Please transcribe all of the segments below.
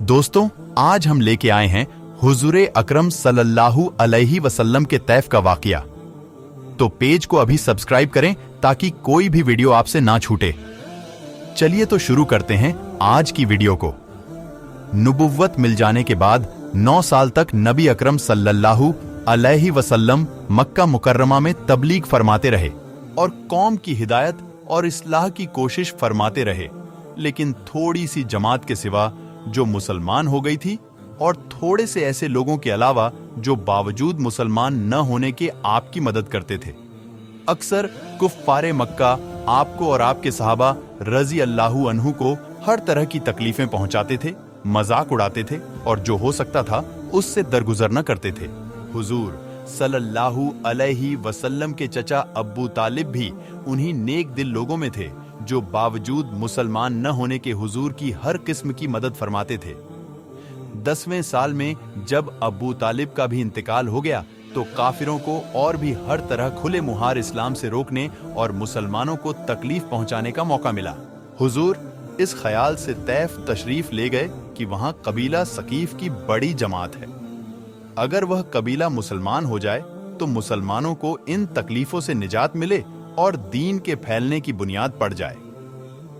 दोस्तों, आज हम लेके आए हैं हुजूर अकरम सल्लल्लाहु अलैहि वसल्लम के तैफ का वाकया। तो पेज को अभी सब्सक्राइब करें ताकि कोई भी वीडियो आपसे ना छूटे। चलिए तो शुरू करते हैं आज की वीडियो को। नुबुव्वत मिल जाने के बाद 9 साल तक नबी अकरम सल्लल्लाहु अलैहि वसल्लम मक्का मुकर्रमा में तबलीग फरमाते रहे और कौम की हिदायत और इस्लाह की कोशिश फरमाते रहे, लेकिन थोड़ी सी जमात के सिवा जो मुसलमान हो गई थी और थोड़े से ऐसे लोगों के अलावा जो बावजूद मुसलमान न होने के आपकी मदद करते थे। अक्सर कुफ्फारे मक्का आपको और आपके सहाबा रजी अल्लाहु अन्हु को हर तरह की तकलीफें पहुंचाते थे, मजाक उड़ाते थे और जो हो सकता था उससे दरगुजर न करते थे। हुजूर सल्लल्लाहु अलैहि वसल्लम के चचा अब्बू तालिब भी उन्हीं नेक दिल लोगों में थे जो बावजूद मुसलमान न होने के हुजूर की हर किस्म की मदद फरमाते थे। 10वें साल में जब अब्बू तालिब का भी इंतकाल हो गया तो काफिरों को और भी हर तरह खुले मुहार इस्लाम से रोकने और मुसलमानों को तकलीफ पहुंचाने का मौका मिला। हुजूर इस ख्याल से तैफ तशरीफ ले गए कि वहां कबीला सकीफ की बड़ी जमात है। अगर वह कबीला मुसलमान हो जाए तो मुसलमानों को इन तकलीफों से निजात मिले और दीन के फैलने की बुनियाद पड़ जाए।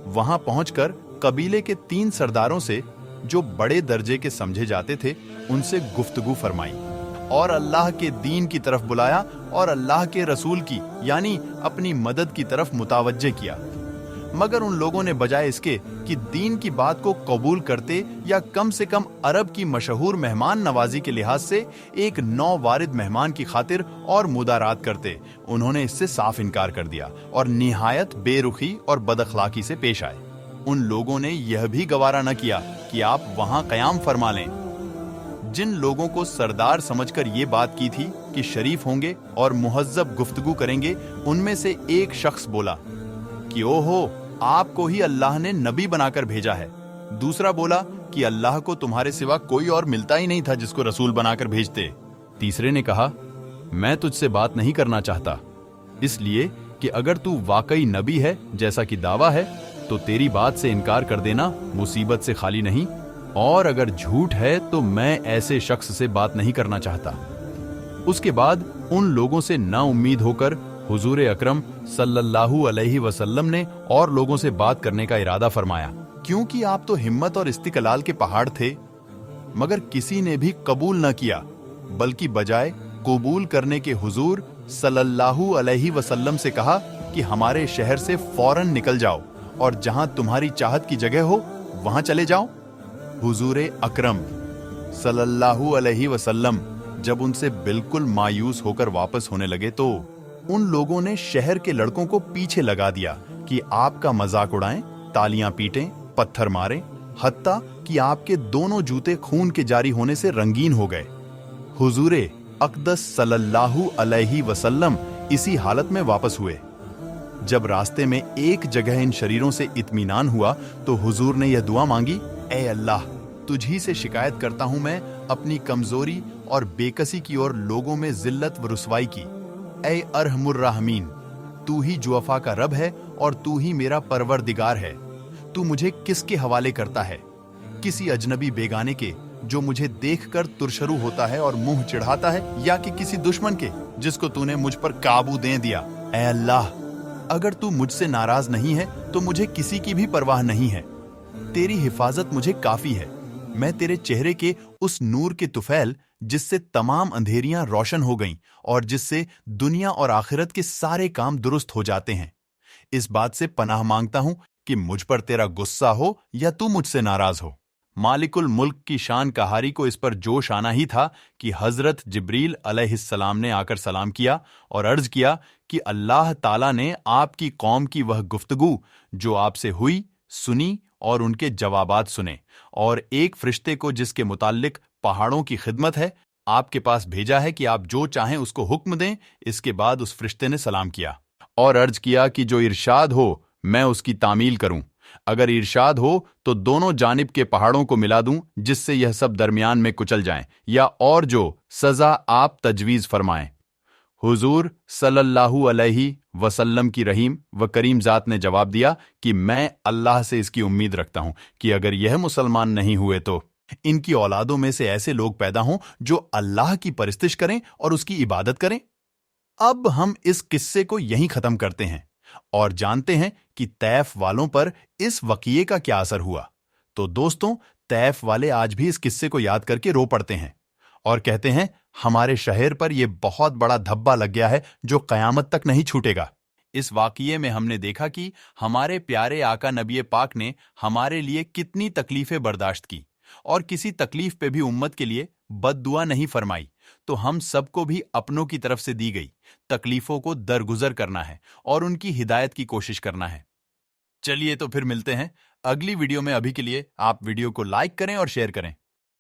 वहां पहुंचकर कबीले के 3 सरदारों से, जो बड़े दर्जे के समझे जाते थे, उनसे गुफ्तगू फरमाई और अल्लाह के दीन की तरफ बुलाया और अल्लाह के रसूल की यानी अपनी मदद की तरफ मुतावज्जे किया। मगर उन लोगों ने बजाय इसके कि दीन की बात को कबूल करते या कम से कम अरब की मशहूर मेहमान नवाजी के लिहाज से एक नौवारिद मेहमान की खातिर और मुदारात करते, उन्होंने इससे साफ इनकार कर दिया और निहायत बेरुखी और बदअखलाकी से पेश आए। उन लोगों ने यह भी गवारा न किया कि आप वहां कयाम फरमा लें। जिन लोगों को सरदार समझकर ये बात की थी कि शरीफ होंगे और मुहज्जब गुफ्तगू करेंगे, उनमें से एक शख्स बोला कि ओहो, आपको ही अल्लाह ने नबी बनाकर भेजा है। दूसरा बोला कि अल्लाह को तुम्हारे सिवा कोई और मिलता ही नहीं था जिसको रसूल बनाकर भेजते। तीसरे ने कहा, मैं तुझसे बात नहीं करना चाहता, इसलिए कि अगर तू वाकई नबी है जैसा कि दावा है तो तेरी बात से इनकार कर देना मुसीबत से खाली नहीं, और अगर झूठ है तो मैं ऐसे शख्स से बात नहीं करना चाहता। उसके बाद उन लोगों से ना उम्मीद होकर हुजूर अकरम सल्लल्लाहु अलैहि वसल्लम ने और लोगों से बात करने का इरादा फरमाया, क्योंकि आप तो हिम्मत और इस्तिकलाल के पहाड़ थे। मगर किसी ने भी कबूल न किया, बल्कि बजाय कबूल करने के हुजूर सल्लल्लाहु अलैहि वसल्लम से कहा कि हमारे शहर से फौरन निकल जाओ और जहां तुम्हारी चाहत की जगह हो वहां चले जाओ। हुजूर अकरम सल्लल्लाहु अलैहि वसल्लम जब उनसे बिल्कुल मायूस होकर वापस होने लगे तो उन लोगों ने शहर के लड़कों को पीछे लगा दिया कि आपका मजाक उड़ाएं, तालियां पीटें, पत्थर मारें, हत्ता कि आपके दोनों जूते खून के जारी होने से रंगीन हो गए। हुजूर अक़दस सल्लल्लाहु अलैहि वसल्लम इसी हालत में वापस हुए। जब रास्ते में एक जगह इन शरीरों से इत्मीनान हुआ तो हुजूर ने यह दुआ मांगी, ए अल्लाह, तुझी से शिकायत करता हूं मैं अपनी कमजोरी और बेकसी की और लोगों में जिल्लत व रुसवाई की। ऐ अरहमुर राहमीन, तू ही जुअफा का रब है और तू ही मेरा परवरदिगार है। तू मुझे किसके हवाले करता है? किसी अजनबी बेगाने के जो मुझे देखकर तुरशरू होता है और मुंह चिढ़ाता है, या कि किसी दुश्मन के जिसको तूने मुझ पर काबू दे दिया? ऐ अल्लाह, अगर तू मुझसे नाराज नहीं है तो मुझे किसी की भी परवाह नहीं है। तेरी हिफाजत मुझे काफी है। मैं तेरे चेहरे के उस नूर के तुफैल जिससे तमाम अंधेरियां रोशन हो गईं और जिससे दुनिया और आखिरत के सारे काम दुरुस्त हो जाते हैं, इस बात से पनाह मांगता हूं कि मुझ पर तेरा गुस्सा हो या तू मुझसे नाराज हो। मालिकुल मुल्क की शान कहारी को इस पर जोश आना ही था कि हजरत जिब्रील अलैहिस्सलाम ने आकर सलाम किया और अर्ज किया कि अल्लाह ताला ने आपकी कौम की वह गुफ्तगू जो आपसे हुई सुनी और उनके जवाबात सुने, और एक फरिश्ते को जिसके मुताल्लिक पहाड़ों की खिदमत है आपके पास भेजा है कि आप जो चाहें उसको हुक्म दें। इसके बाद उस फरिश्ते ने सलाम किया और अर्ज किया कि जो इरशाद हो मैं उसकी तामील करूं। अगर इरशाद हो तो दोनों जानिब के पहाड़ों को मिला दूं जिससे यह सब दरमियान में कुचल जाएं, या और जो सजा आप तजवीज फरमाएं। हुजूर सल्लल्लाहु अलैहि वसल्लम की रहीम व करीम ज़ात ने जवाब दिया कि मैं अल्लाह से इसकी उम्मीद रखता हूं कि अगर यह मुसलमान नहीं हुए तो इनकी औलादों में से ऐसे लोग पैदा हों जो अल्लाह की परस्तिश करें और उसकी इबादत करें। अब हम इस किस्से को यहीं खत्म करते हैं और जानते हैं कि तैफ वालों पर इस वक़ीये का क्या असर हुआ। तो दोस्तों, तैफ वाले आज भी इस किस्से को याद करके रो पड़ते हैं और कहते हैं, हमारे शहर पर यह बहुत बड़ा धब्बा लग गया है जो कयामत तक नहीं छूटेगा। इस वाक़ये में हमने देखा कि हमारे प्यारे आका नबी पाक ने हमारे लिए कितनी तकलीफें बर्दाश्त की और किसी तकलीफ पे भी उम्मत के लिए बद्दुआ नहीं फरमाई। तो हम सबको भी अपनों की तरफ से दी गई तकलीफों को दरगुजर करना है और उनकी हिदायत की कोशिश करना है। चलिए तो फिर मिलते हैं अगली वीडियो में। अभी के लिए आप वीडियो को लाइक करें और शेयर करें।